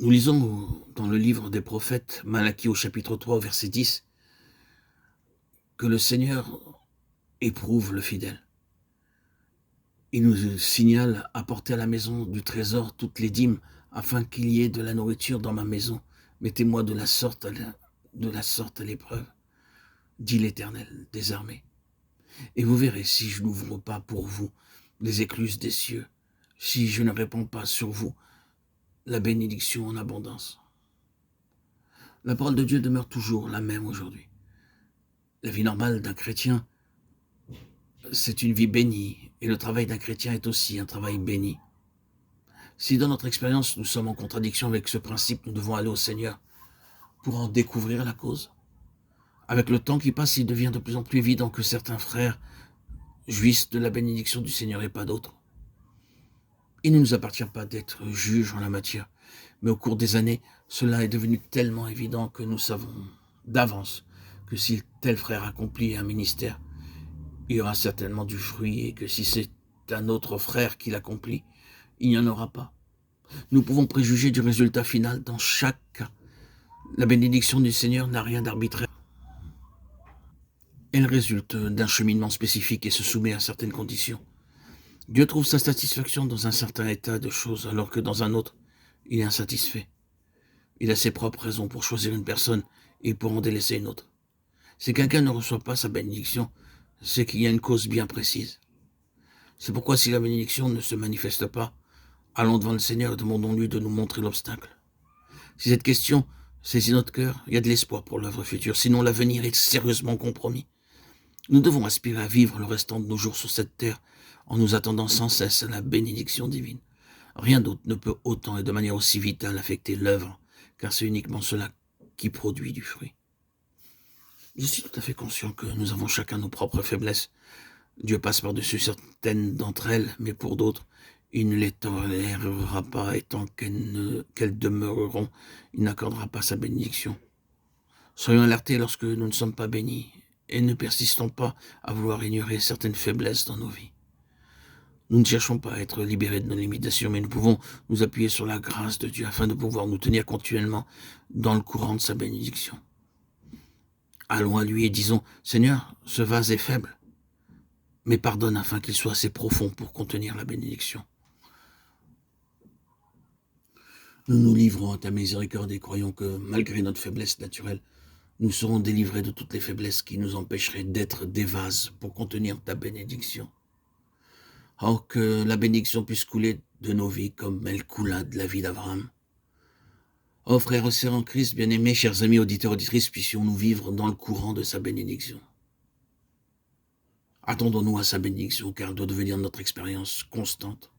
Nous lisons dans le livre des prophètes, Malachie au chapitre 3, au verset 10, que le Seigneur éprouve le fidèle. Il nous signale apporter à la maison du trésor toutes les dîmes, afin qu'il y ait de la nourriture dans ma maison. Mettez-moi de la sorte à l'épreuve, dit l'Éternel des armées. Et vous verrez si je n'ouvre pas pour vous les écluses des cieux, si je ne répands pas sur vous la bénédiction en abondance. La parole de Dieu demeure toujours la même aujourd'hui. La vie normale d'un chrétien, c'est une vie bénie, et le travail d'un chrétien est aussi un travail béni. Si dans notre expérience nous sommes en contradiction avec ce principe, nous devons aller au Seigneur pour en découvrir la cause. Avec le temps qui passe, il devient de plus en plus évident que certains frères jouissent de la bénédiction du Seigneur et pas d'autres. Il ne nous appartient pas d'être juges en la matière, mais au cours des années, cela est devenu tellement évident que nous savons d'avance que si tel frère accomplit un ministère, il y aura certainement du fruit, et que si c'est un autre frère qui l'accomplit, il n'y en aura pas. Nous pouvons préjuger du résultat final dans chaque cas. La bénédiction du Seigneur n'a rien d'arbitraire. Elle résulte d'un cheminement spécifique et se soumet à certaines conditions. Dieu trouve sa satisfaction dans un certain état de choses, alors que dans un autre, il est insatisfait. Il a ses propres raisons pour choisir une personne et pour en délaisser une autre. Si quelqu'un ne reçoit pas sa bénédiction, c'est qu'il y a une cause bien précise. C'est pourquoi si la bénédiction ne se manifeste pas, allons devant le Seigneur et demandons-lui de nous montrer l'obstacle. Si cette question saisit notre cœur, il y a de l'espoir pour l'œuvre future, sinon l'avenir est sérieusement compromis. Nous devons aspirer à vivre le restant de nos jours sur cette terre en nous attendant sans cesse à la bénédiction divine. Rien d'autre ne peut autant et de manière aussi vitale affecter l'œuvre, car c'est uniquement cela qui produit du fruit. Je suis tout à fait conscient que nous avons chacun nos propres faiblesses. Dieu passe par-dessus certaines d'entre elles, mais pour d'autres, il ne les tolérera pas, et tant qu'elles demeureront, il n'accordera pas sa bénédiction. Soyons alertés lorsque nous ne sommes pas bénis, et ne persistons pas à vouloir ignorer certaines faiblesses dans nos vies. Nous ne cherchons pas à être libérés de nos limitations, mais nous pouvons nous appuyer sur la grâce de Dieu afin de pouvoir nous tenir continuellement dans le courant de sa bénédiction. Allons à lui et disons, « Seigneur, ce vase est faible, mais pardonne afin qu'il soit assez profond pour contenir la bénédiction. » Nous nous livrons à ta miséricorde et croyons que, malgré notre faiblesse naturelle, nous serons délivrés de toutes les faiblesses qui nous empêcheraient d'être des vases pour contenir ta bénédiction. Oh, que la bénédiction puisse couler de nos vies comme elle coula de la vie d'Abraham. Oh, frères et sœurs en Christ, bien-aimés, chers amis, auditeurs, auditrices, puissions-nous vivre dans le courant de sa bénédiction. Attendons-nous à sa bénédiction, car elle doit devenir notre expérience constante.